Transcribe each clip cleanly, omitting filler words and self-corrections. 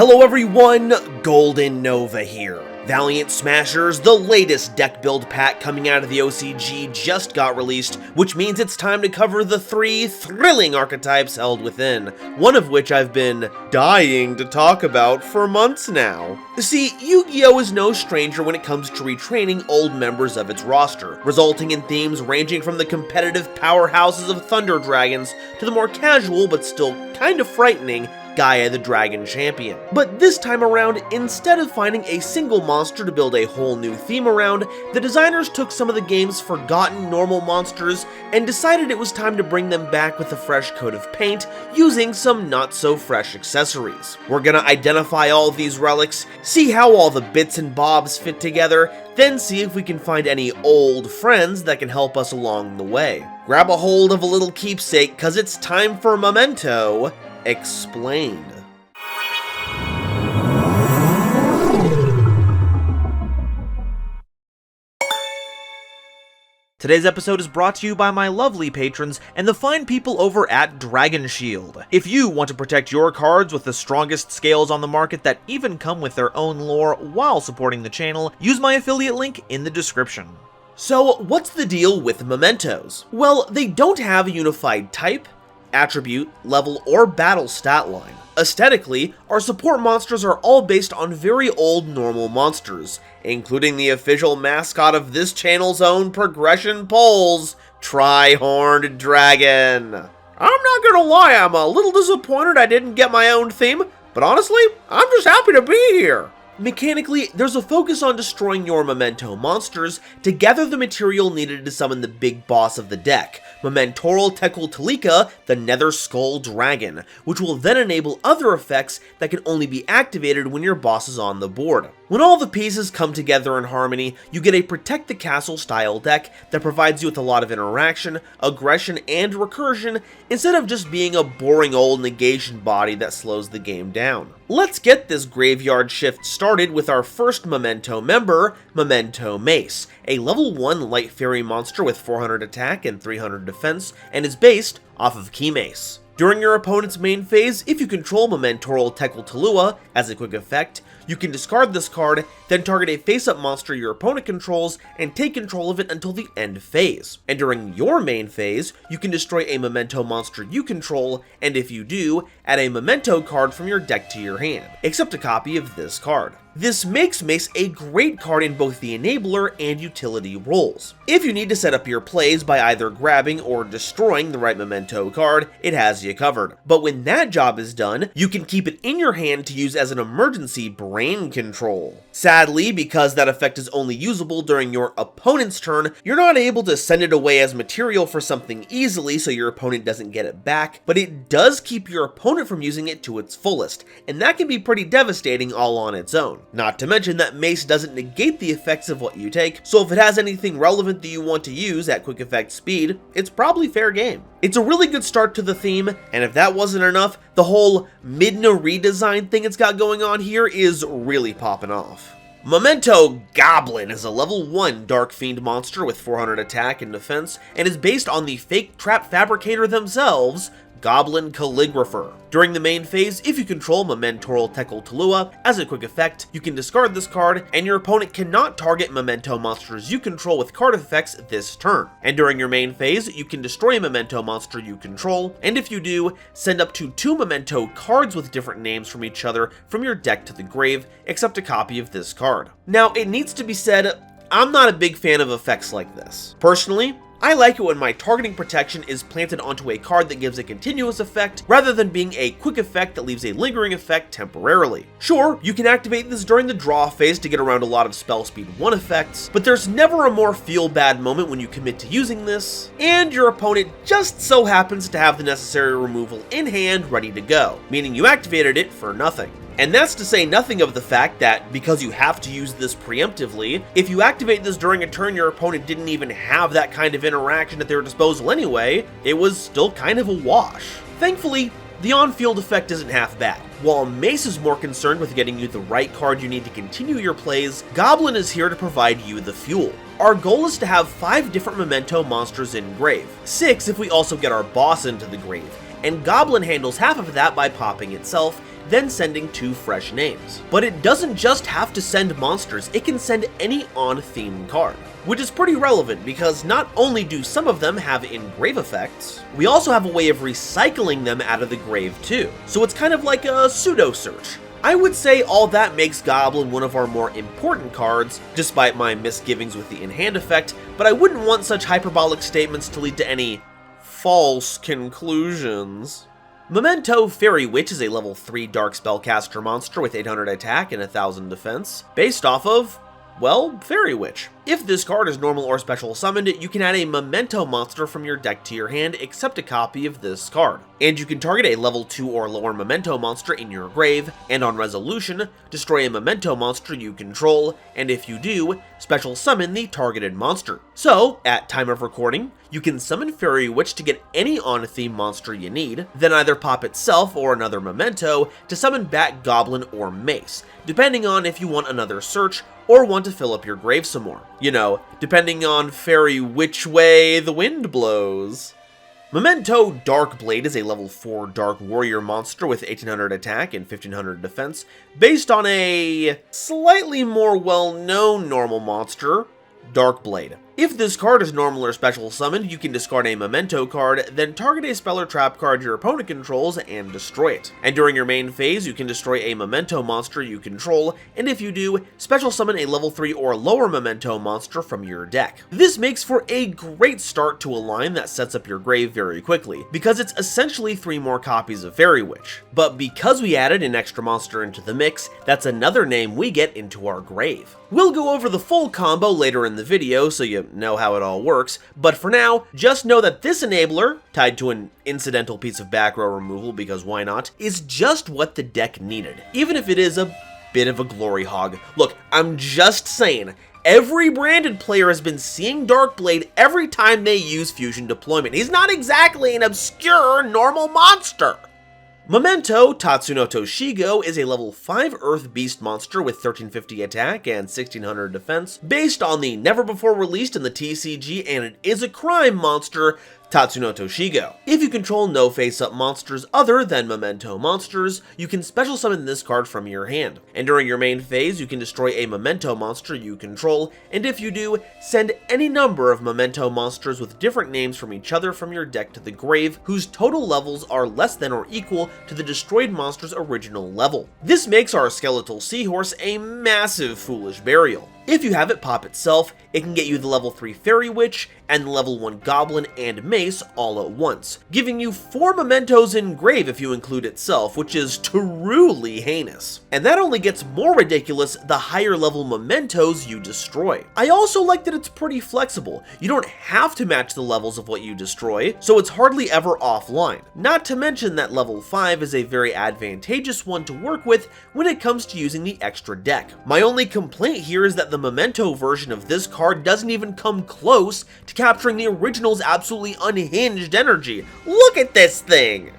Hello everyone, GoldenNova here. Valiant Smashers, the latest deck build pack coming out of the OCG, just got released, which means it's time to cover the 3 thrilling archetypes held within, one of which I've been dying to talk about for months now. See, Yu-Gi-Oh! Is no stranger when it comes to retraining old members of its roster, resulting in themes ranging from the competitive powerhouses of Thunder Dragons to the more casual but still kind of frightening Gaia the Dragon Champion. But this time around, instead of finding a single monster to build a whole new theme around, the designers took some of the game's forgotten normal monsters and decided it was time to bring them back with a fresh coat of paint using some not-so-fresh accessories. We're gonna identify all of these relics, see how all the bits and bobs fit together, then see if we can find any old friends that can help us along the way. Grab a hold of a little keepsake, cause it's time for Memento Explained. Today's episode is brought to you by my lovely patrons and the fine people over at Dragon Shield. If you want to protect your cards with the strongest scales on the market that even come with their own lore while supporting the channel, use my affiliate link in the description. So, what's the deal with mementos? Well, they don't have a unified type, attribute, level, or battle stat line. Aesthetically, our support monsters are all based on very old normal monsters, including the official mascot of this channel's own progression polls, Tri-Horned Dragon. I'm not gonna lie, I'm a little disappointed I didn't get my own theme, but honestly, I'm just happy to be here. Mechanically, there's a focus on destroying your Memento monsters to gather the material needed to summon the big boss of the deck, Memento Monsters, the Nether Skull Dragon, which will then enable other effects that can only be activated when your boss is on the board. When all the pieces come together in harmony, you get a Protect the Castle style deck that provides you with a lot of interaction, aggression, and recursion, instead of just being a boring old negation body that slows the game down. Let's get this graveyard shift started with our first Memento member, Memento Mace, a level 1 light fairy monster with 400 attack and 300 defense, and is based off of Key Mace. During your opponent's main phase, if you control Memento Monsters as a quick effect, you can discard this card, then target a face-up monster your opponent controls and take control of it until the end phase. And during your main phase, you can destroy a Memento monster you control, and if you do, add a Memento card from your deck to your hand, except a copy of this card. This makes Mace a great card in both the enabler and utility roles. If you need to set up your plays by either grabbing or destroying the right Memento card, it has you covered. But when that job is done, you can keep it in your hand to use as an emergency brain control. Sadly, because that effect is only usable during your opponent's turn, you're not able to send it away as material for something easily so your opponent doesn't get it back, but it does keep your opponent from using it to its fullest, and that can be pretty devastating all on its own. Not to mention that Mace doesn't negate the effects of what you take, so if it has anything relevant that you want to use at quick effect speed, it's probably fair game. It's a really good start to the theme, and if that wasn't enough, the whole Midna redesign thing it's got going on here is really popping off. Memento Goblin is a level 1 Dark Fiend monster with 400 attack and defense, and is based on the fake trap fabricator themselves, Goblin Calligrapher. During the main phase, if you control Memento Monsters as a quick effect, you can discard this card, and your opponent cannot target Memento monsters you control with card effects this turn. And during your main phase, you can destroy a Memento monster you control, and if you do, send up to 2 Memento cards with different names from each other from your deck to the grave, except a copy of this card. Now, it needs to be said, I'm not a big fan of effects like this. Personally, I like it when my targeting protection is planted onto a card that gives a continuous effect, rather than being a quick effect that leaves a lingering effect temporarily. Sure, you can activate this during the draw phase to get around a lot of spell speed 1 effects, but there's never a more feel-bad moment when you commit to using this, and your opponent just so happens to have the necessary removal in hand ready to go, meaning you activated it for nothing. And that's to say nothing of the fact that, because you have to use this preemptively, if you activate this during a turn your opponent didn't even have that kind of interaction at their disposal anyway, it was still kind of a wash. Thankfully, the on-field effect isn't half bad. While Mace is more concerned with getting you the right card you need to continue your plays, Goblin is here to provide you the fuel. Our goal is to have 5 different Memento monsters in grave, 6 if we also get our boss into the grave, and Goblin handles half of that by popping itself, then sending 2 fresh names. But it doesn't just have to send monsters, it can send any on-theme card, which is pretty relevant because not only do some of them have engrave effects, we also have a way of recycling them out of the grave too, so it's kind of like a pseudo-search. I would say all that makes Goblin one of our more important cards, despite my misgivings with the in-hand effect, but I wouldn't want such hyperbolic statements to lead to any false conclusions. Memento Fairy Witch is a level 3 Dark Spellcaster monster with 800 attack and 1000 defense, based off of, well, Fairy Witch. If this card is normal or special summoned, you can add a Memento monster from your deck to your hand except a copy of this card. And you can target a level 2 or lower Memento monster in your grave, and on resolution, destroy a Memento monster you control, and if you do, special summon the targeted monster. So, at time of recording, you can summon Fairy Witch to get any on-theme monster you need, then either pop itself or another Memento to summon back Goblin or Mace, depending on if you want another search or want to fill up your grave some more. You know, depending on Fairy which way the wind blows. Memento Dark Blade is a level 4 Dark Warrior monster with 1800 attack and 1500 defense, based on a slightly more well-known normal monster, Dark Blade. If this card is normal or special summoned, you can discard a Memento card, then target a spell or trap card your opponent controls and destroy it. And during your main phase, you can destroy a Memento monster you control, and if you do, special summon a level 3 or lower Memento monster from your deck. This makes for a great start to a line that sets up your grave very quickly, because it's essentially 3 more copies of Fairy Witch. But because we added an extra monster into the mix, that's another name we get into our grave. We'll go over the full combo later in the video, so you know how it all works, but for now, just know that this enabler, tied to an incidental piece of back row removal because why not, is just what the deck needed, even if it is a bit of a glory hog. Look, I'm just saying, every branded player has been seeing Darkblade every time they use Fusion Deployment. He's not exactly an obscure normal monster. Memento Tatsuno Toshigo is a level 5 Earth Beast monster with 1350 attack and 1600 defense, based on the never before released in the TCG, and it is a crime monster, Tatsuno Toshigo. If you control no face-up monsters other than Memento monsters, you can special summon this card from your hand, and during your main phase, you can destroy a Memento monster you control, and if you do, send any number of Memento monsters with different names from each other from your deck to the grave, whose total levels are less than or equal to the destroyed monster's original level. This makes our Skeletal Seahorse a massive foolish burial. If you have it pop itself, it can get you the level 3 Fairy Witch and the level 1 Goblin and Mace all at once, giving you 4 Mementos in grave if you include itself, which is truly heinous. And that only gets more ridiculous the higher level Mementos you destroy. I also like that it's pretty flexible. You don't have to match the levels of what you destroy, so it's hardly ever offline. Not to mention that level 5 is a very advantageous one to work with when it comes to using the extra deck. My only complaint here is that the Memento version of this card doesn't even come close to capturing the original's absolutely unhinged energy. Look at this thing!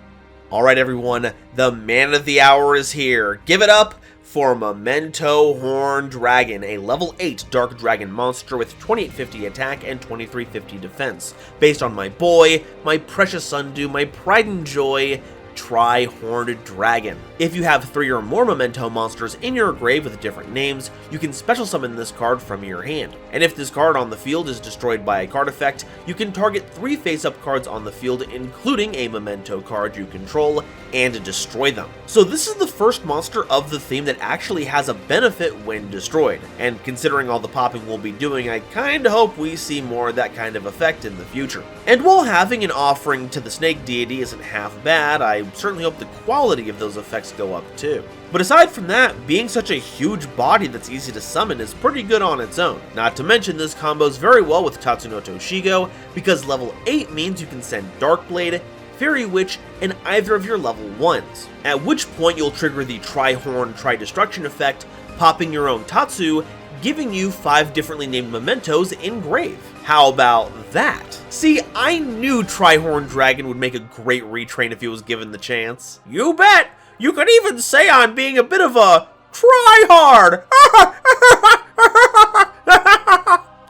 Alright everyone, the man of the hour is here. Give it up for Memento Horned Dragon, a level 8 Dark Dragon monster with 2850 attack and 2350 defense, based on my boy, my precious Sundew, my pride and joy, Tri-Horned Dragon. If you have 3 or more Memento monsters in your grave with different names, you can special summon this card from your hand. And if this card on the field is destroyed by a card effect, you can target 3 face-up cards on the field, including a Memento card you control, and destroy them. So this is the first monster of the theme that actually has a benefit when destroyed. And considering all the popping we'll be doing, I kinda hope we see more of that kind of effect in the future. And while having an offering to the snake deity isn't half bad, I certainly hope the quality of those effects go up too. But aside from that, being such a huge body that's easy to summon is pretty good on its own. Not to mention this combos very well with Tatsuno Toshigo, because level 8 means you can send Darkblade, Fairy Witch, and either of your level 1s. At which point you'll trigger the Tri-Horn Tri-Destruction effect, popping your own Tatsu, giving you 5 differently named Mementos in grave. How about that? See, I knew Tri-Horned Dragon would make a great retrain if he was given the chance. You bet! You could even say I'm being a bit of a try-hard!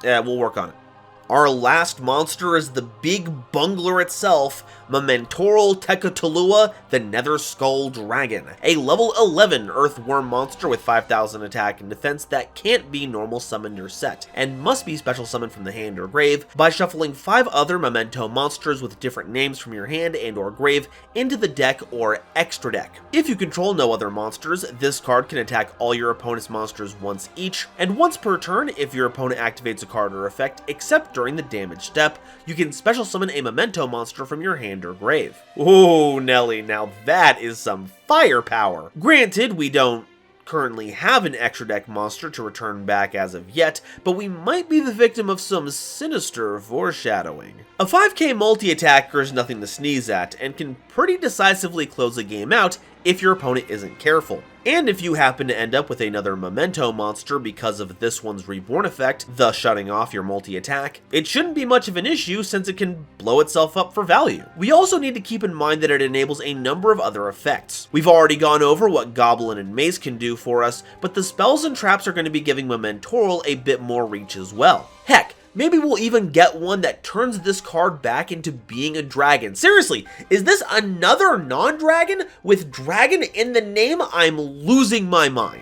Yeah, we'll work on it. Our last monster is the big bungler itself, Memento Monsters, the Nether Skull Dragon, a level 11 earthworm monster with 5,000 attack and defense that can't be normal summoned or set, and must be special summoned from the hand or grave by shuffling 5 other Memento monsters with different names from your hand and or grave into the deck or extra deck. If you control no other monsters, this card can attack all your opponent's monsters once each, and once per turn if your opponent activates a card or effect, except during the damage step, you can special summon a Memento monster from your hand or grave. Ooh, Nelly, now that is some firepower. Granted, we don't currently have an extra deck monster to return back as of yet, but we might be the victim of some sinister foreshadowing. A 5k multi-attacker is nothing to sneeze at, and can pretty decisively close a game out if your opponent isn't careful. And if you happen to end up with another Memento monster because of this one's reborn effect, thus shutting off your multi-attack, it shouldn't be much of an issue since it can blow itself up for value. We also need to keep in mind that it enables a number of other effects. We've already gone over what Goblin and Mace can do for us, but the spells and traps are going to be giving Memento a bit more reach as well. Heck, maybe we'll even get one that turns this card back into being a dragon. Seriously, is this another non-dragon with dragon in the name? I'm losing my mind.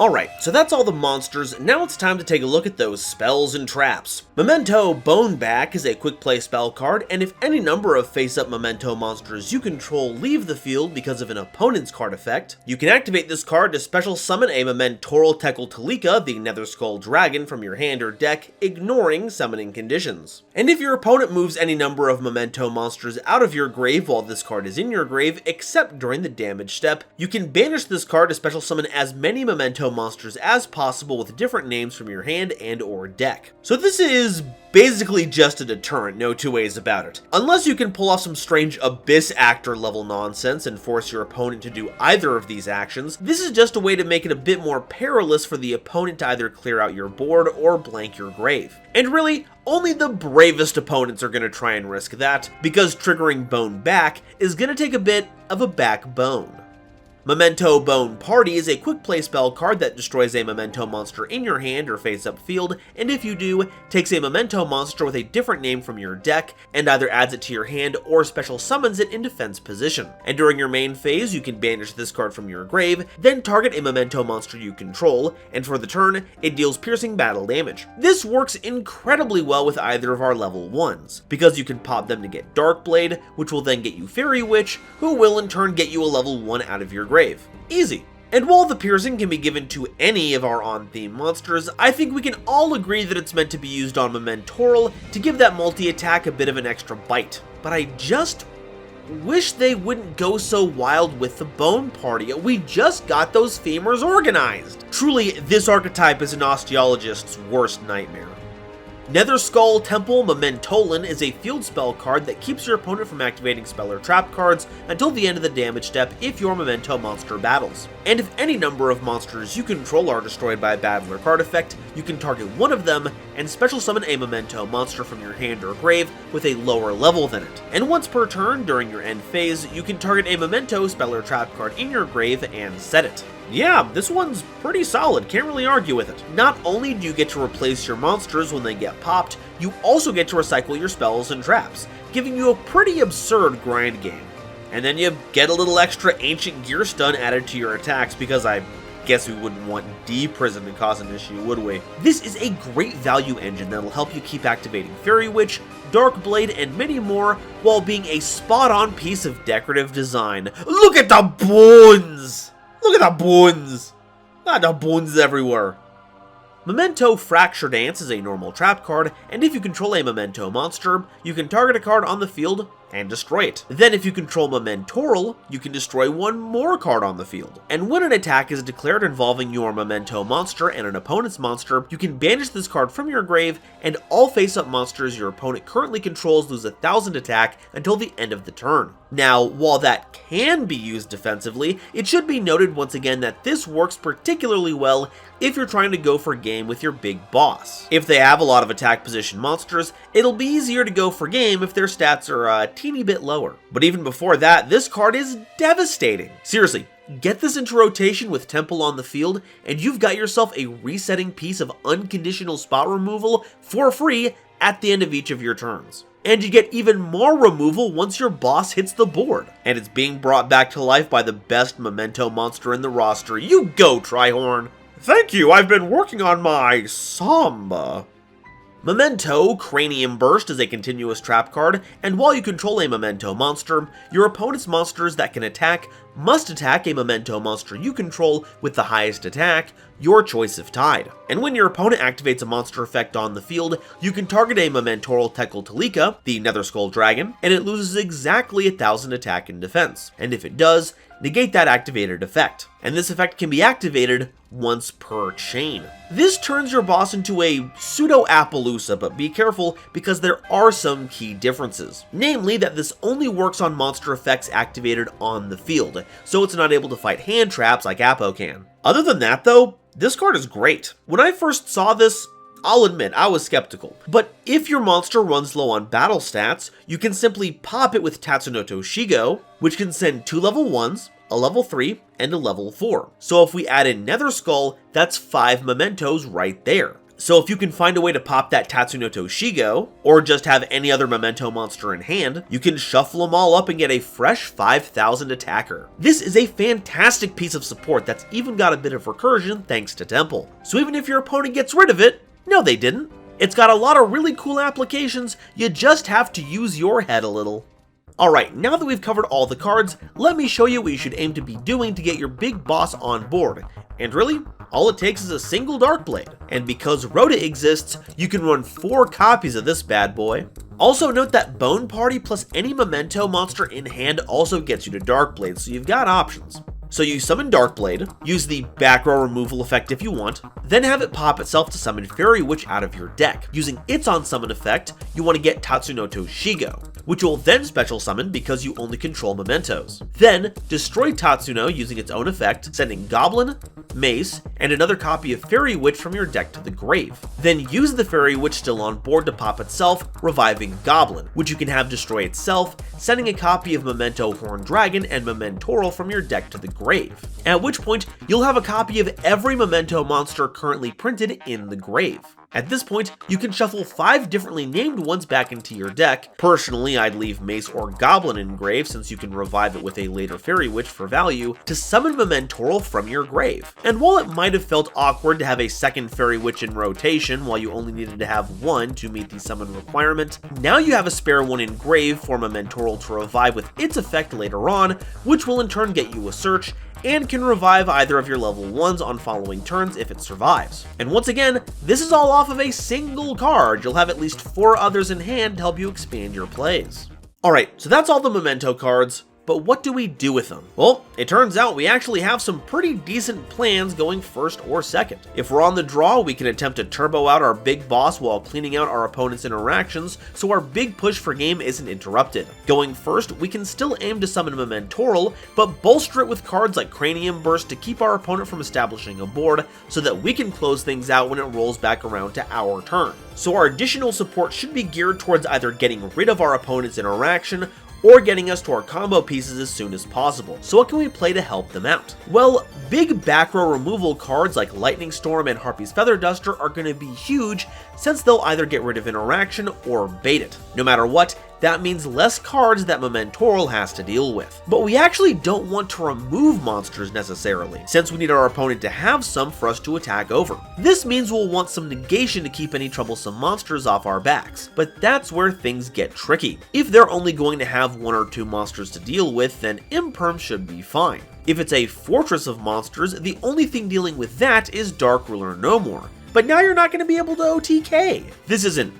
Alright, so that's all the monsters. Now it's time to take a look at those spells and traps. Memento Boneback is a quick play spell card, and if any number of face-up Memento monsters you control leave the field because of an opponent's card effect, you can activate this card to special summon a Memento Monsters, the Nether Skull Dragon, from your hand or deck, ignoring summoning conditions. And if your opponent moves any number of Memento monsters out of your grave while this card is in your grave, except during the damage step, you can banish this card to special summon as many Memento monsters as possible with different names from your hand and or deck. So this is basically just a deterrent, no two ways about it. Unless you can pull off some strange Abyss Actor level nonsense and force your opponent to do either of these actions, this is just a way to make it a bit more perilous for the opponent to either clear out your board or blank your grave. And really, only the bravest opponents are going to try and risk that, because triggering Bone Back is going to take a bit of a backbone. Memento Bone Party is a quick play spell card that destroys a Memento monster in your hand or face-up field, and if you do, takes a Memento monster with a different name from your deck, and either adds it to your hand or special summons it in defense position. And during your main phase, you can banish this card from your grave, then target a Memento monster you control, and for the turn, it deals piercing battle damage. This works incredibly well with either of our level 1s, because you can pop them to get Darkblade, which will then get you Fairy Witch, who will in turn get you a level 1 out of your grave. Easy. And while the piercing can be given to any of our on-theme monsters, I think we can all agree that it's meant to be used on Memento to give that multi-attack a bit of an extra bite. But I just wish they wouldn't go so wild with the Bone Party. We just got those femurs organized. Truly, this archetype is an osteologist's worst nightmare. Nether Skull Temple Mementolin is a field spell card that keeps your opponent from activating spell or trap cards until the end of the damage step if your Memento monster battles. And if any number of monsters you control are destroyed by a battle or card effect, you can target one of them and special summon a Memento monster from your hand or grave with a lower level than it. And once per turn during your end phase, you can target a Memento spell or trap card in your grave and set it. Yeah, this one's pretty solid, can't really argue with it. Not only do you get to replace your monsters when they get popped, you also get to recycle your spells and traps, giving you a pretty absurd grind game. And then you get a little extra ancient gear stun added to your attacks, because I guess we wouldn't want D-Prison to cause an issue, would we? This is a great value engine that'll help you keep activating Fairy Witch, Darkblade, and many more, while being a spot-on piece of decorative design. Look at the bones! Look at the bones! Got the bones everywhere. Memento Fracture Dance is a normal trap card, and if you control a Memento monster, you can target a card on the field and destroy it. Then if you control Memento, you can destroy one more card on the field. And when an attack is declared involving your Memento monster and an opponent's monster, you can banish this card from your grave, and all face-up monsters your opponent currently controls lose 1,000 attack until the end of the turn. Now, while that can be used defensively, it should be noted once again that this works particularly well if you're trying to go for game with your big boss. If they have a lot of attack position monsters, it'll be easier to go for game if their stats are a teeny bit lower. But even before that, this card is devastating. Seriously, get this into rotation with Temple on the field, and you've got yourself a resetting piece of unconditional spot removal for free at the end of each of your turns. And you get even more removal once your boss hits the board. And it's being brought back to life by the best Memento monster in the roster. You go, Trihorn! Thank you, I've been working on my Samba. Memento Cranium Burst is a continuous trap card, and while you control a Memento monster, your opponent's monsters that can attack must attack a Memento monster you control with the highest attack, your choice if tied. And when your opponent activates a monster effect on the field, you can target a Mementoral Tekeltalika, the Nether Skull Dragon, and it loses exactly 1000 attack and defense. And if it does, negate that activated effect. And this effect can be activated once per chain. This turns your boss into a pseudo-Appaloosa, but be careful because there are some key differences. Namely that this only works on monster effects activated on the field, so it's not able to fight hand traps like Appo can. Other than that though, this card is great. When I first saw this, I'll admit, I was skeptical. But if your monster runs low on battle stats, you can simply pop it with Tatsunoto Shigo, which can send 2 level 1s, a level 3, and a level 4. So if we add in Nether Skull, that's 5 mementos right there. So if you can find a way to pop that Tatsunoto Shigo, or just have any other memento monster in hand, you can shuffle them all up and get a fresh 5000 attacker. This is a fantastic piece of support that's even got a bit of recursion thanks to Temple. So even if your opponent gets rid of it, no they didn't. It's got a lot of really cool applications, you just have to use your head a little. Alright, now that we've covered all the cards, let me show you what you should aim to be doing to get your big boss on board. And really, all it takes is a single Darkblade. And because Rhoda exists, you can run 4 copies of this bad boy. Also note that Bone Party plus any Memento monster in hand also gets you to Darkblade, so you've got options. So you summon Darkblade, use the back row removal effect if you want, then have it pop itself to summon Fairy Witch out of your deck. Using its on summon effect, you want to get Tatsunoto Shigo, which will then special summon because you only control mementos. Then destroy Tatsuno using its own effect, sending Goblin, Mace, and another copy of Fairy Witch from your deck to the grave. Then use the Fairy Witch still on board to pop itself, reviving Goblin, which you can have destroy itself, sending a copy of Memento Horn Dragon and Mementoral from your deck to the grave. At which point, you'll have a copy of every Memento monster currently printed in the grave. At this point, you can shuffle 5 differently named ones back into your deck. Personally, I'd leave Mace or Goblin in grave since you can revive it with a later Fairy Witch for value to summon Mementoral from your grave. And while it might have felt awkward to have a second Fairy Witch in rotation while you only needed to have 1 to meet the summon requirement, now you have a spare one in grave for Mementoral to revive with its effect later on, which will in turn get you a search, and can revive either of your level 1s on following turns if it survives. And once again, this is all off of a single card. You'll have at least 4 others in hand to help you expand your plays. Alright, so that's all the Memento cards. But what do we do with them? Well, it turns out we actually have some pretty decent plans going first or second. If we're on the draw, we can attempt to turbo out our big boss while cleaning out our opponent's interactions so our big push for game isn't interrupted. Going first, we can still aim to summon Mementoral, but bolster it with cards like Cranium Burst to keep our opponent from establishing a board so that we can close things out when it rolls back around to our turn. So our additional support should be geared towards either getting rid of our opponent's interaction or getting us to our combo pieces as soon as possible. So what can we play to help them out? Well, big back row removal cards like Lightning Storm and Harpy's Feather Duster are going to be huge since they'll either get rid of interaction or bait it. No matter what, that means less cards that Mementoral has to deal with. But we actually don't want to remove monsters necessarily, since we need our opponent to have some for us to attack over. This means we'll want some negation to keep any troublesome monsters off our backs, but that's where things get tricky. If they're only going to have 1 or 2 monsters to deal with, then Imperm should be fine. If it's a fortress of monsters, the only thing dealing with that is Dark Ruler No More. But now you're not going to be able to OTK. This isn't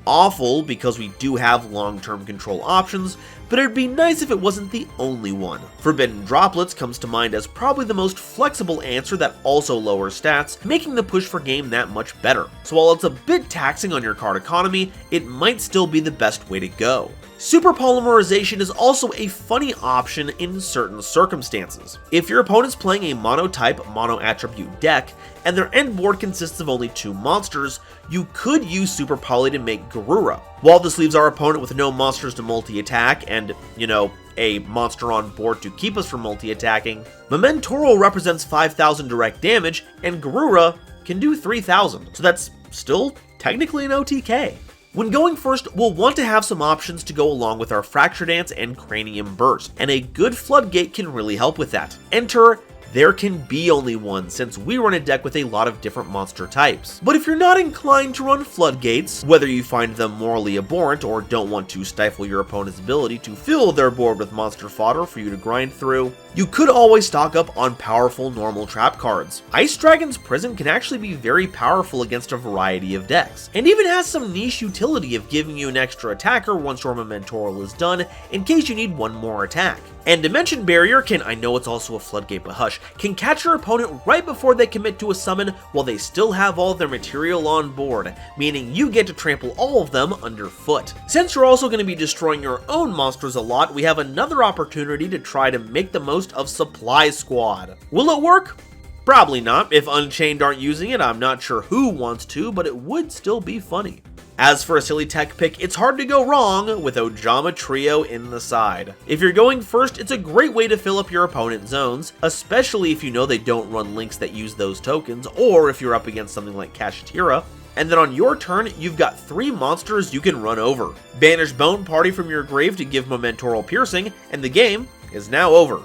awful because we do have long-term control options, but it'd be nice if it wasn't the only one. Forbidden Droplets comes to mind as probably the most flexible answer that also lowers stats, making the push for game that much better. So while it's a bit taxing on your card economy, it might still be the best way to go. Super Polymerization is also a funny option in certain circumstances. If your opponent's playing a mono-type, mono-attribute deck, and their end board consists of only 2 monsters, you could use Super Poly to make Garura. While this leaves our opponent with no monsters to multi-attack and, a monster on board to keep us from multi-attacking, Mementoral represents 5,000 direct damage, and Garura can do 3,000, so that's still technically an OTK. When going first, we'll want to have some options to go along with our Fracture Dance and Cranium Burst, and a good Floodgate can really help with that. Enter There Can Be Only One, since we run a deck with a lot of different monster types. But if you're not inclined to run Floodgates, whether you find them morally abhorrent or don't want to stifle your opponent's ability to fill their board with monster fodder for you to grind through, you could always stock up on powerful normal trap cards. Ice Dragon's Prison can actually be very powerful against a variety of decks, and even has some niche utility of giving you an extra attacker once your Memento is done, in case you need one more attack. And Dimension Barrier can, I know it's also a Floodgate but hush, can catch your opponent right before they commit to a summon while they still have all their material on board, meaning you get to trample all of them underfoot. Since you're also going to be destroying your own monsters a lot, we have another opportunity to try to make the most of Supply Squad. Will it work? Probably not. If Unchained aren't using it, I'm not sure who wants to, but it would still be funny. As for a silly tech pick, it's hard to go wrong with Ojama Trio in the side. If you're going first, it's a great way to fill up your opponent's zones, especially if you know they don't run links that use those tokens, or if you're up against something like Kashtira. And then on your turn, you've got 3 monsters you can run over. Banish Bone Party from your grave to give Momentoral Piercing, and the game is now over.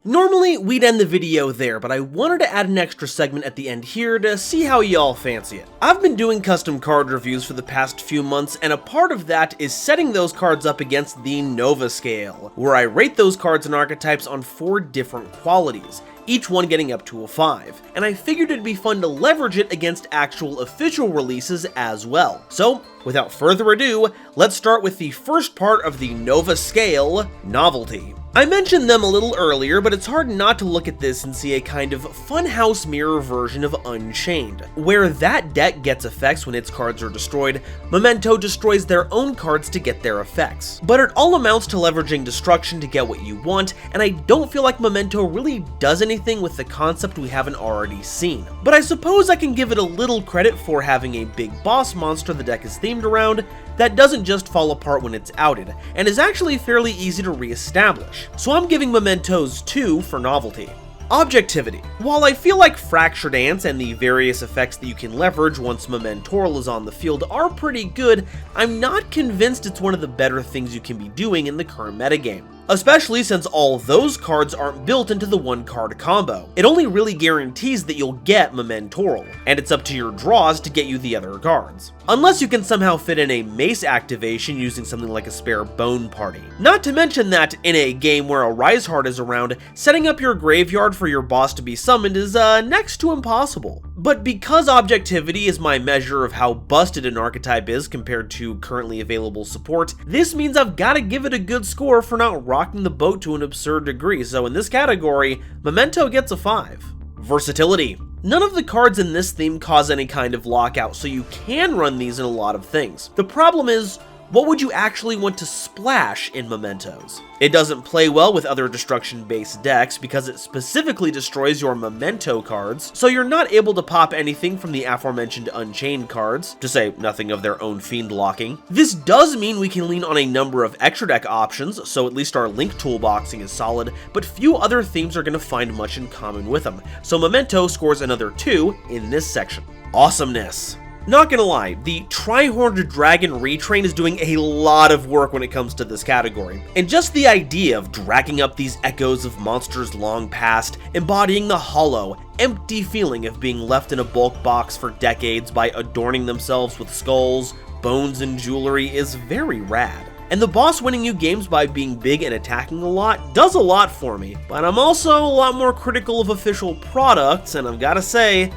Normally, we'd end the video there, but I wanted to add an extra segment at the end here to see how y'all fancy it. I've been doing custom card reviews for the past few months, and a part of that is setting those cards up against the Nova scale, where I rate those cards and archetypes on 4 different qualities, each one getting up to a 5, and I figured it'd be fun to leverage it against actual official releases as well. So, without further ado, let's start with the first part of the Nova scale, Novelty. I mentioned them a little earlier, but it's hard not to look at this and see a kind of funhouse mirror version of Unchained, where that deck gets effects when its cards are destroyed, Memento destroys their own cards to get their effects. But it all amounts to leveraging destruction to get what you want, and I don't feel like Memento really does anything with the concept we haven't already seen. But I suppose I can give it a little credit for having a big boss monster the deck is themed around that doesn't just fall apart when it's outed, and is actually fairly easy to re-establish. So I'm giving Mementos 2 for novelty. Objectivity. While I feel like Fracture Dance and the various effects that you can leverage once Memento is on the field are pretty good, I'm not convinced it's one of the better things you can be doing in the current metagame. Especially since all those cards aren't built into the 1-card combo. It only really guarantees that you'll get Memento, and it's up to your draws to get you the other cards. Unless you can somehow fit in a Mace activation using something like a spare Bone Party. Not to mention that, in a game where a Rise Heart is around, setting up your graveyard for your boss to be summoned is next to impossible. But because Objectivity is my measure of how busted an archetype is compared to currently available support, this means I've got to give it a good score for not rocking the boat to an absurd degree, so in this category, Memento gets a 5. Versatility. None of the cards in this theme cause any kind of lockout, so you can run these in a lot of things. The problem is, what would you actually want to splash in Mementos? It doesn't play well with other destruction-based decks because it specifically destroys your Memento cards, so you're not able to pop anything from the aforementioned Unchained cards, to say nothing of their own Fiend locking. This does mean we can lean on a number of extra deck options, so at least our Link toolboxing is solid, but few other themes are going to find much in common with them, so Memento scores another 2 in this section. Awesomeness. Not gonna lie, the Tri-Horned Dragon Retrain is doing a lot of work when it comes to this category. And just the idea of dragging up these echoes of monsters long past, embodying the hollow, empty feeling of being left in a bulk box for decades by adorning themselves with skulls, bones, and jewelry is very rad. And the boss winning you games by being big and attacking a lot does a lot for me, but I'm also a lot more critical of official products, and I've gotta say,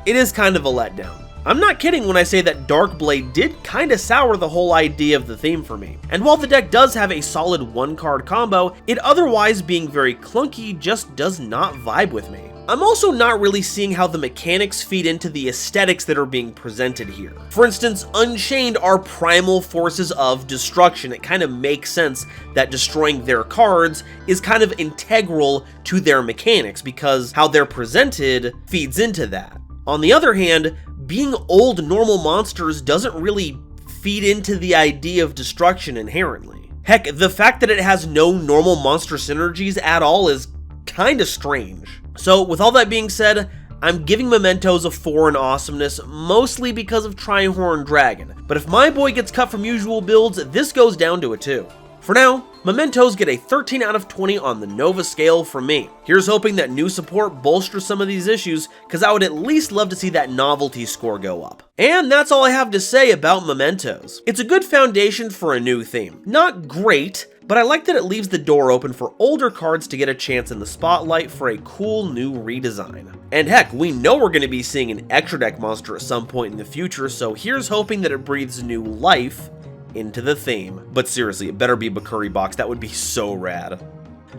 it is kind of a letdown. I'm not kidding when I say that Darkblade did kinda sour the whole idea of the theme for me. And while the deck does have a solid 1-card combo, it otherwise being very clunky just does not vibe with me. I'm also not really seeing how the mechanics feed into the aesthetics that are being presented here. For instance, Unchained are primal forces of destruction. It kind of makes sense that destroying their cards is kind of integral to their mechanics because how they're presented feeds into that. On the other hand, being old normal monsters doesn't really feed into the idea of destruction inherently. Heck, the fact that it has no normal monster synergies at all is kinda strange. So with all that being said, I'm giving Mementos a 4 in awesomeness, mostly because of Trihorn Dragon, but if my boy gets cut from usual builds, this goes down to a 2. For now, Mementos get a 13 out of 20 on the Nova scale from me. Here's hoping that new support bolsters some of these issues, cause I would at least love to see that novelty score go up. And that's all I have to say about Mementos. It's a good foundation for a new theme. Not great, but I like that it leaves the door open for older cards to get a chance in the spotlight for a cool new redesign. And heck, we know we're going to be seeing an extra deck monster at some point in the future, so here's hoping that it breathes new life into the theme. But seriously, it better be Bakuri box, that would be so rad.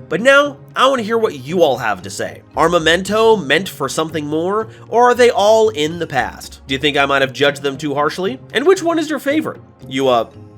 But now, I want to hear what you all have to say. Are Memento meant for something more, or are they all in the past? Do you think I might have judged them too harshly? And which one is your favorite? You,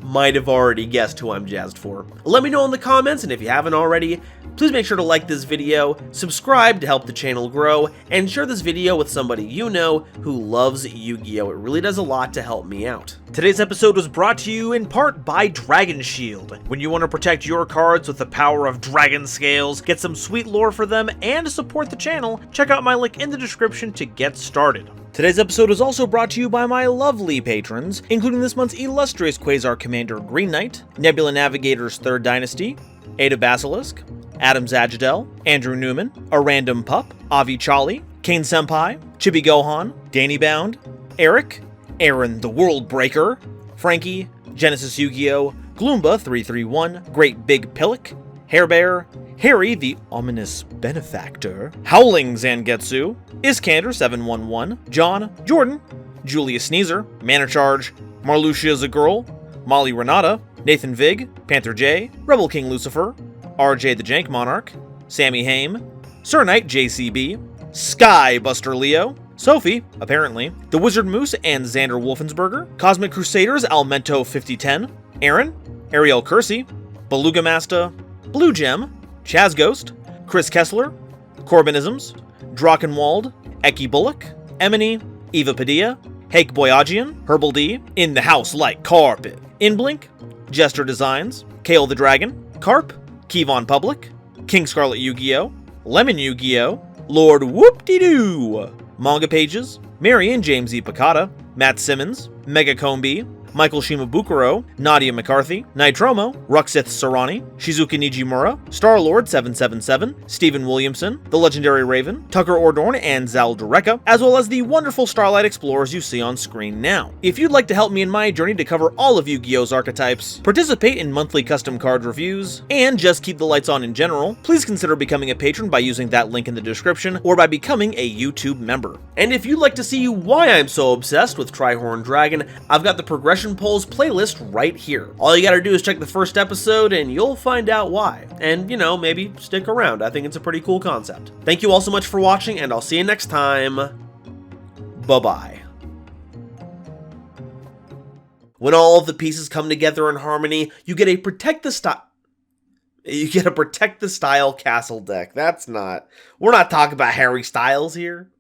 might have already guessed who I'm jazzed for. Let me know in the comments, and if you haven't already, please make sure to like this video, subscribe to help the channel grow, and share this video with somebody you know who loves Yu-Gi-Oh! It really does a lot to help me out. Today's episode was brought to you in part by Dragon Shield. When you want to protect your cards with the power of dragon scales, get some sweet lore for them, and support the channel, check out my link in the description to get started. Today's episode was also brought to you by my lovely patrons, including this month's illustrious Quasar Commander Green Knight, Nebula Navigator's 3rd Dynasty, Ada Basilisk, Adam Zagidel, Andrew Newman, A Random Pup, Avi Chali, Kane Senpai, Chibi Gohan, Danny Bound, Eric, Aaron the World Breaker, Frankie, Genesis Yu-Gi-Oh!, Gloomba331, Great Big Pillock, Hairbear, Harry the Ominous Benefactor, Howling Zangetsu, Iskander711, John, Jordan, Julius Sneezer, Mana Charge, Marluxia's a Girl, Molly Renata, Nathan Vig, Panther J, Rebel King Lucifer, RJ the Jank Monarch, Sammy Haim, Sir Knight JCB, Sky Buster Leo, Sophie, apparently, The Wizard Moose and Xander Wolfensberger, Cosmic Crusaders Almento 5010, Aaron, Ariel Kersey, Beluga Masta, Blue Gem, Chaz Ghost, Chris Kessler, Corbinisms, Drachenwald, Eki Bullock, Emony, Eva Padilla, Hake Boyagian, Herbal D, In the House Like Carpet, Inblink, Jester Designs, Kale the Dragon, Carp, Kevon Public, King Scarlet Yu-Gi-Oh!, Lemon Yu-Gi-Oh!, Lord Whoop-De-Doo, Manga Pages, Marion James E. Picata, Matt Simmons, Mega Combi, Michael Shimabukuro, Nadia McCarthy, Nitromo, Ruxith Sarani, Shizuka Nijimura, Star-Lord 777, Stephen Williamson, The Legendary Raven, Tucker Ordorn, and Zal Dureka, as well as the wonderful Starlight Explorers you see on screen now. If you'd like to help me in my journey to cover all of Yu-Gi-Oh's archetypes, participate in monthly custom card reviews, and just keep the lights on in general, please consider becoming a patron by using that link in the description or by becoming a YouTube member. And if you'd like to see why I'm so obsessed with Trihorn Dragon, I've got the Progression Polls playlist right here. All you gotta do is check the first episode and you'll find out why. And, you know, maybe stick around. I think it's a pretty cool concept. Thank you all so much for watching, and I'll see you next time. Bye-bye. When all of the pieces come together in harmony, you get a Protect the Style castle deck. We're not talking about Harry Styles here.